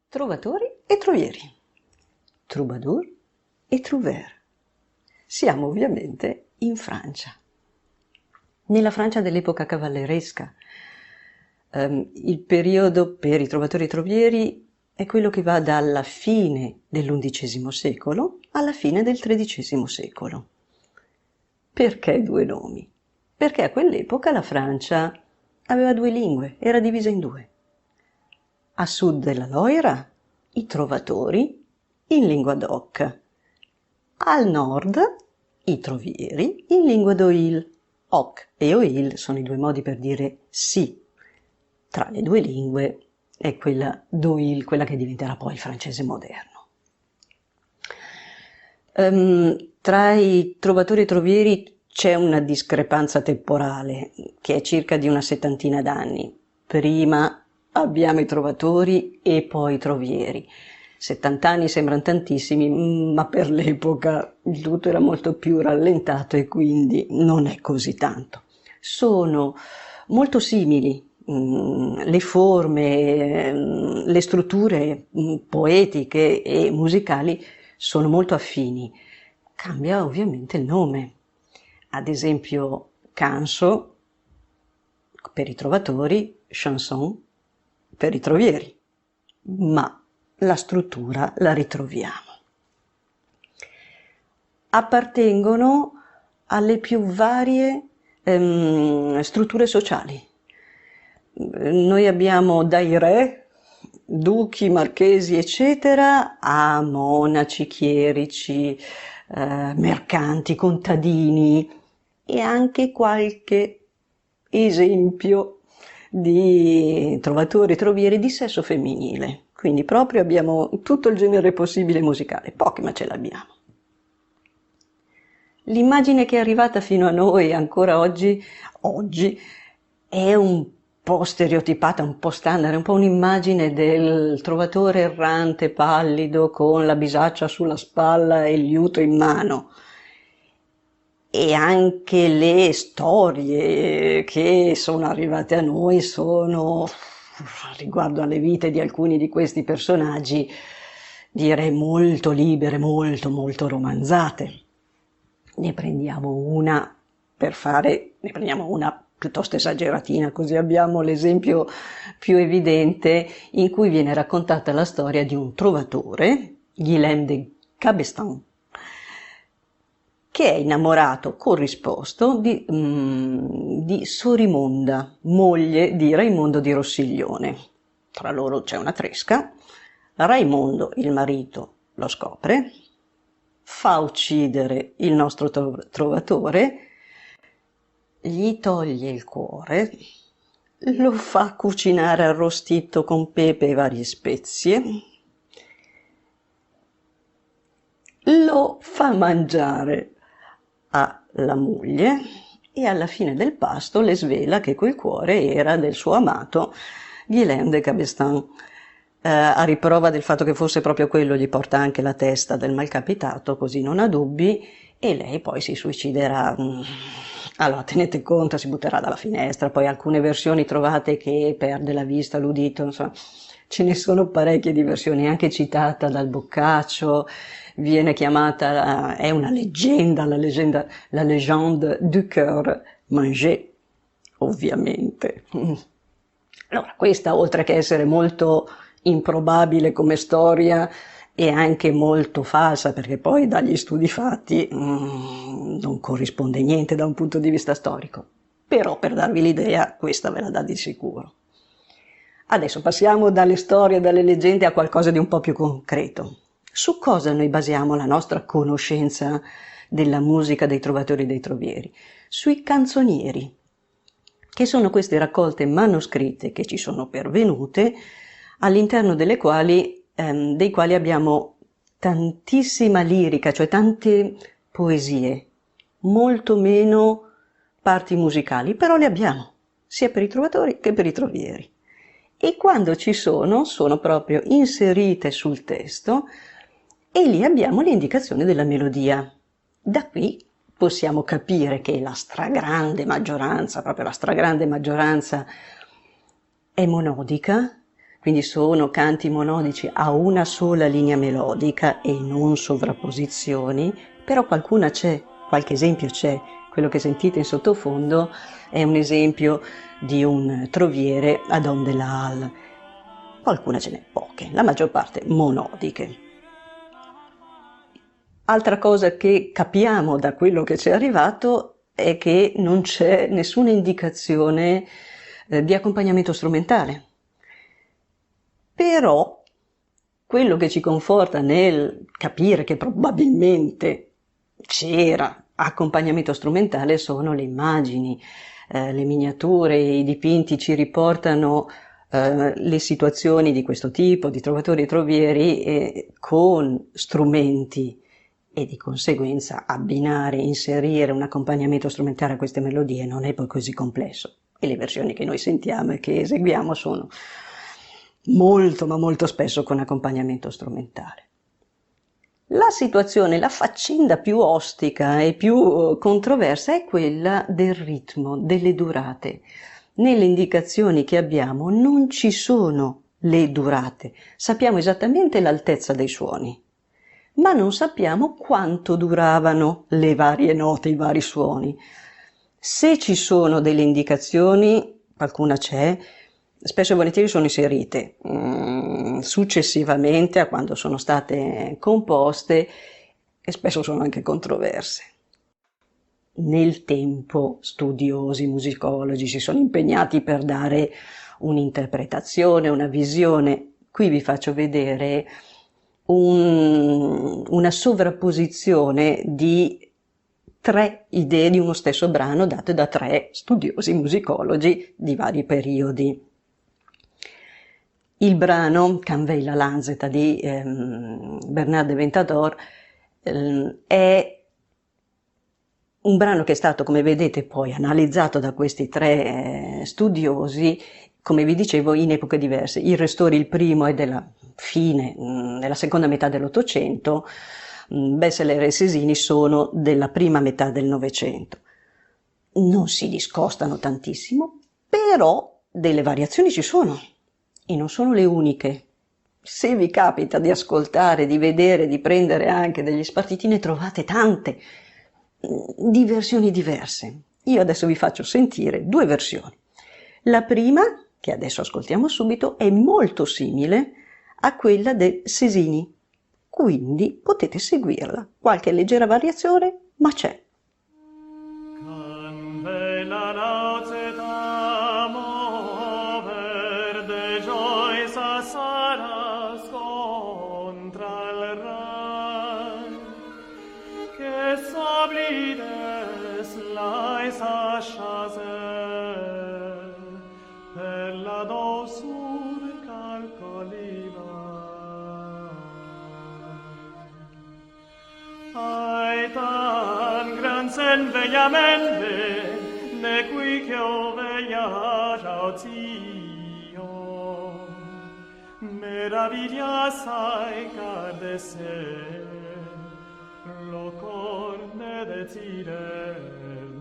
Trovatori e trovieri, troubadour e trouvère. Siamo ovviamente in Francia, nella Francia dell'epoca cavalleresca. Il periodo per i trovatori e trovieri è quello che va dalla fine dell'undicesimo secolo alla fine del tredicesimo secolo. Perché due nomi? Perché a quell'epoca la Francia aveva due lingue, era divisa in due. A sud della Loira i trovatori in lingua d'oc, al nord i trovieri in lingua d'oïl. Oc e oïl sono i due modi per dire sì. Tra le due lingue è quella d'oïl, quella che diventerà poi il francese moderno. Tra i trovatori e trovieri c'è una discrepanza temporale che è circa di una settantina d'anni. Prima abbiamo i trovatori e poi i trovieri. 70 anni sembrano tantissimi, ma per l'epoca il tutto era molto più rallentato e quindi non è così tanto. Sono molto simili le forme, le strutture poetiche e musicali sono molto affini. Cambia ovviamente il nome. Ad esempio canso per i trovatori, chanson per i trovieri, ma la struttura la ritroviamo. Appartengono alle più varie strutture sociali. Noi abbiamo dai re, duchi, marchesi, eccetera, a monaci, chierici, mercanti, contadini e anche qualche esempio di trovatori e trovieri di sesso femminile. Quindi proprio abbiamo tutto il genere possibile musicale, pochi ma ce l'abbiamo. L'immagine che è arrivata fino a noi ancora oggi è un po' stereotipata, un po' standard, è un po' un'immagine del trovatore errante, pallido, con la bisaccia sulla spalla e il liuto in mano. E anche le storie che sono arrivate a noi sono, riguardo alle vite di alcuni di questi personaggi, direi molto libere, molto romanzate. Ne prendiamo una piuttosto esageratina, così abbiamo l'esempio più evidente in cui viene raccontata la storia di un trovatore, Guillaume de Cabestan, che è innamorato corrisposto di Sorimonda, moglie di Raimondo di Rossiglione. Tra loro c'è una tresca. Raimondo, il marito, lo scopre, fa uccidere il nostro trovatore, gli toglie il cuore, lo fa cucinare arrostito con pepe e varie spezie, lo fa mangiare alla moglie e alla fine del pasto le svela che quel cuore era del suo amato Guillaume de Cabestan. A riprova del fatto che fosse proprio quello gli porta anche la testa del malcapitato, così non ha dubbi, e lei poi si suiciderà. Allora, tenete conto, si butterà dalla finestra, poi alcune versioni trovate che perde la vista, l'udito, insomma, ce ne sono parecchie di versioni, anche citata dal Boccaccio, viene chiamata, è una leggenda, la légende du cœur mangé, ovviamente. Allora, questa, oltre che essere molto improbabile come storia, è anche molto falsa, perché poi dagli studi fatti non corrisponde niente da un punto di vista storico. Però, per darvi l'idea, questa ve la dà di sicuro. Adesso passiamo dalle storie, dalle leggende a qualcosa di un po' più concreto. Su cosa noi basiamo la nostra conoscenza della musica dei trovatori e dei trovieri? Sui canzonieri, che sono queste raccolte manoscritte che ci sono pervenute, all'interno dei quali abbiamo tantissima lirica, cioè tante poesie, molto meno parti musicali, però le abbiamo, sia per i trovatori che per i trovieri. E quando ci sono proprio inserite sul testo e lì abbiamo l'indicazione della melodia. Da qui possiamo capire che la stragrande maggioranza, proprio la stragrande maggioranza, è monodica, quindi sono canti monodici a una sola linea melodica e non sovrapposizioni, però qualcuna c'è, qualche esempio c'è. Quello che sentite in sottofondo è un esempio di un troviere ad onde l'al. Qualcuna ce n'è poche, la maggior parte monodiche. Altra cosa che capiamo da quello che ci è arrivato è che non c'è nessuna indicazione di accompagnamento strumentale. Però quello che ci conforta nel capire che probabilmente c'era accompagnamento strumentale sono le immagini, le miniature, i dipinti ci riportano le situazioni di questo tipo, di trovatori e trovieri, con strumenti e di conseguenza abbinare, inserire un accompagnamento strumentale a queste melodie non è poi così complesso. E le versioni che noi sentiamo e che eseguiamo sono molto, ma molto spesso con accompagnamento strumentale. La situazione, la faccenda più ostica e più controversa è quella del ritmo, delle durate. Nelle indicazioni che abbiamo non ci sono le durate, sappiamo esattamente l'altezza dei suoni, ma non sappiamo quanto duravano le varie note, i vari suoni. Se ci sono delle indicazioni, qualcuna c'è, spesso e volentieri sono inserite successivamente a quando sono state composte e spesso sono anche controverse. Nel tempo studiosi, musicologi si sono impegnati per dare un'interpretazione, una visione. Qui vi faccio vedere una sovrapposizione di 3 idee di uno stesso brano date da 3 studiosi musicologi di vari periodi. Il brano Canveilla Lanzetta di Bernard de Ventador è un brano che è stato, come vedete, poi analizzato da questi 3 studiosi, come vi dicevo, in epoche diverse. Il Ristori, il primo, è della fine, della seconda metà dell'Ottocento, Besseler e Sesini sono della prima metà del Novecento. Non si discostano tantissimo, però delle variazioni ci sono e non sono le uniche. Se vi capita di ascoltare, di vedere, di prendere anche degli spartiti, ne trovate tante di versioni diverse. Io adesso vi faccio sentire 2 versioni. La prima, che adesso ascoltiamo subito, è molto simile a quella del Sesini, quindi potete seguirla. Qualche leggera variazione, ma c'è. Vegliamente, ne qui che ho vegliato zio, meraviglia assai car de sé, lo cor ne decider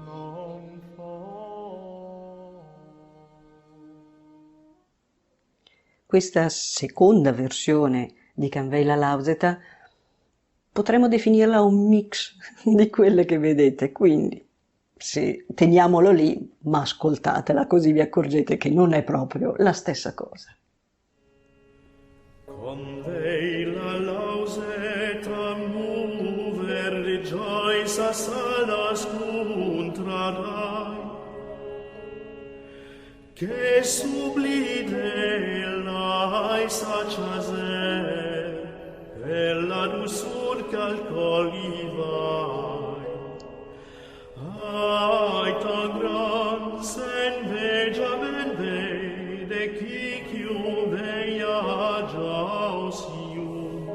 non fo. Questa seconda versione di Canveilla Lauseta potremmo definirla un mix di quelle che vedete, quindi sì, teniamolo lì, ma ascoltatela così vi accorgete che non è proprio la stessa cosa. Conveilla lauseta mover rejoice salas contrarai, che sublide l'ai saciaser e la dulcur calcolivai. Ai tan gran sen vegia ben vede chi chiu veia giausium.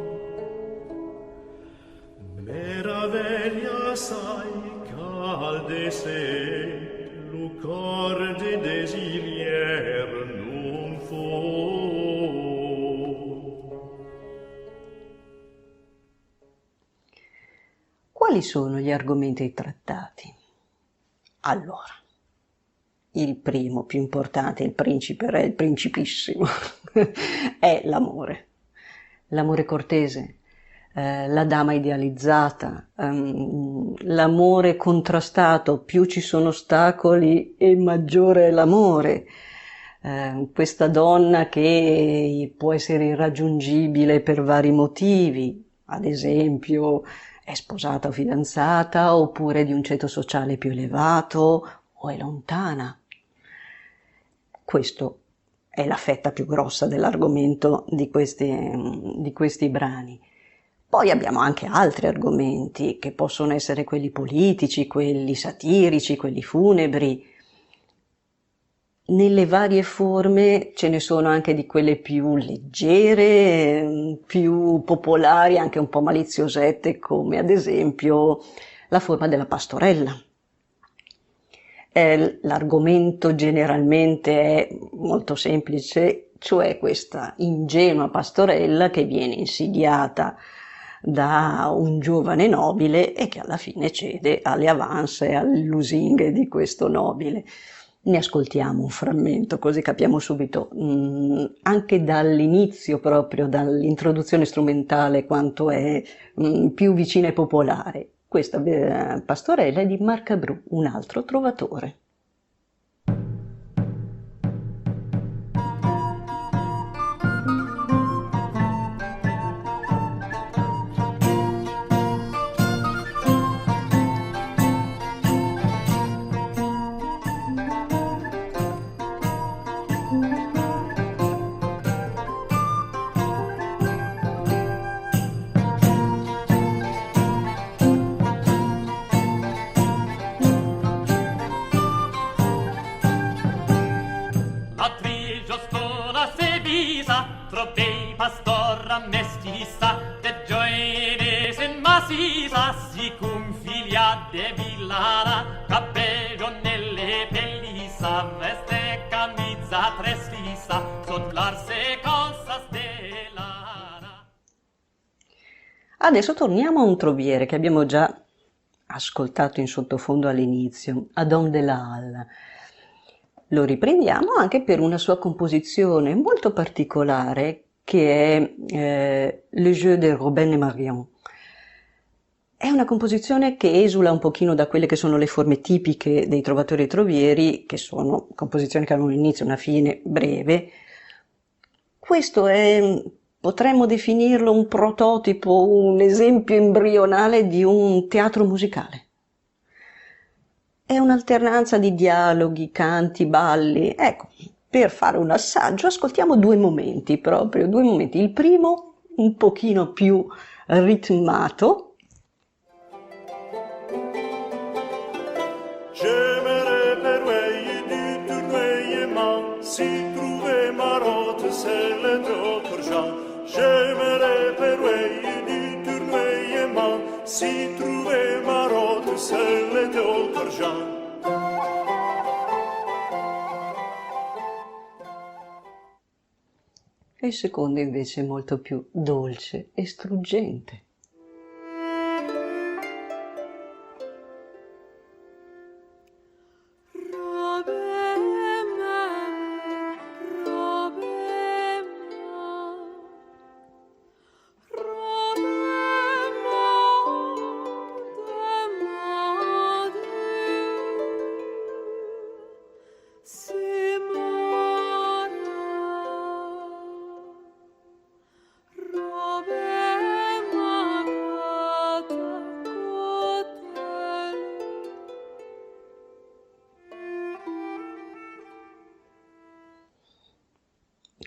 Meraviglia sai calde se lucor de desilier non fu. Quali sono gli argomenti trattati? Allora, il primo, più importante, il principe re, il principissimo, è l'amore. L'amore cortese, la dama idealizzata, l'amore contrastato, più ci sono ostacoli e maggiore è l'amore. Questa donna che può essere irraggiungibile per vari motivi, ad esempio è sposata o fidanzata, oppure di un ceto sociale più elevato, o è lontana. Questo è la fetta più grossa dell'argomento di questi brani. Poi abbiamo anche altri argomenti, che possono essere quelli politici, quelli satirici, quelli funebri. Nelle varie forme ce ne sono anche di quelle più leggere, più popolari, anche un po' maliziosette, come ad esempio la forma della pastorella. L'argomento generalmente è molto semplice, cioè questa ingenua pastorella che viene insidiata da un giovane nobile e che alla fine cede alle avance e alle lusinghe di questo nobile. Ne ascoltiamo un frammento così capiamo subito, anche dall'inizio proprio, dall'introduzione strumentale, quanto è più vicina e popolare. Questa pastorella è di Marcabru, un altro trovatore. Trovei pastora mestissa, de gioines in massisa, sicum filia de villana, capello nelle pellissa, veste camizza trestissa, sot l'arse calza stellana. Adesso torniamo a un troviere che abbiamo già ascoltato in sottofondo all'inizio, Adam de la Halle. Lo riprendiamo anche per una sua composizione molto particolare che è Le Jeu de Robin et Marion. È una composizione che esula un pochino da quelle che sono le forme tipiche dei trovatori e trovieri, che sono composizioni che hanno un inizio e una fine breve. Questo è, potremmo definirlo un prototipo, un esempio embrionale di un teatro musicale. È un'alternanza di dialoghi, canti, balli. Ecco, per fare un assaggio ascoltiamo due momenti proprio, due momenti. Il primo un pochino più ritmato. J'aimerais perouer du tournoiement, si trouver marotte, c'est le d'autres gens. J'aimerais perouer du tournoiement, si trouver marotte, c'est le d'autres gens. E il secondo invece è molto più dolce e struggente.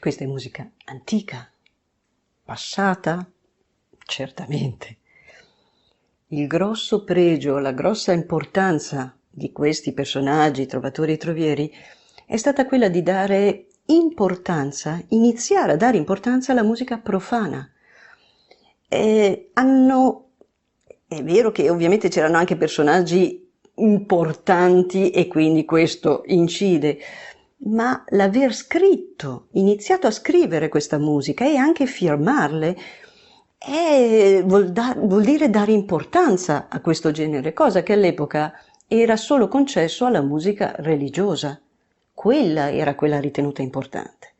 Questa è musica antica, passata, certamente. Il grosso pregio, la grossa importanza di questi personaggi, trovatori e trovieri, è stata quella di dare importanza, iniziare a dare importanza alla musica profana. È vero che ovviamente c'erano anche personaggi importanti e quindi questo incide, ma l'aver scritto, iniziato a scrivere questa musica e anche firmarle, vuol dire dare importanza a questo genere, cosa che all'epoca era solo concesso alla musica religiosa. quella era quella ritenuta importante.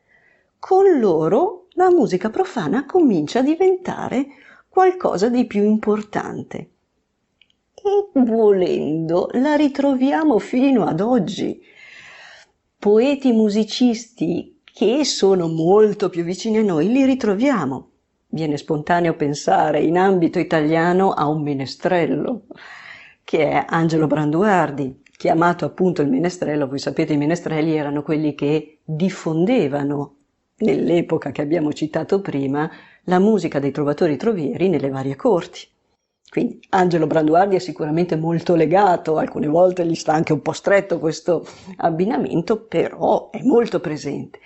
Con loro la musica profana comincia a diventare qualcosa di più importante. E volendo la ritroviamo fino ad oggi. Poeti musicisti che sono molto più vicini a noi li ritroviamo. Viene spontaneo pensare in ambito italiano a un menestrello, che è Angelo Branduardi, chiamato appunto il menestrello. Voi sapete, i menestrelli erano quelli che diffondevano, nell'epoca che abbiamo citato prima, la musica dei trovatori trovieri nelle varie corti. Quindi Angelo Branduardi è sicuramente molto legato, alcune volte gli sta anche un po' stretto questo abbinamento, però è molto presente.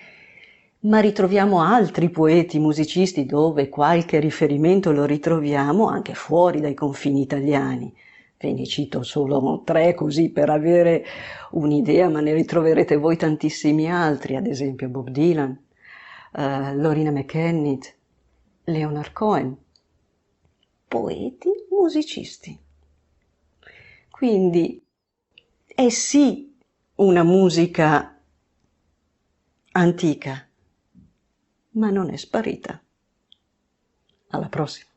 Ma ritroviamo altri poeti musicisti dove qualche riferimento lo ritroviamo anche fuori dai confini italiani. Ve ne cito solo 3 così per avere un'idea, ma ne ritroverete voi tantissimi altri, ad esempio Bob Dylan, Lorina McKennitt, Leonard Cohen. Poeti musicisti. Quindi è sì una musica antica, ma non è sparita. Alla prossima.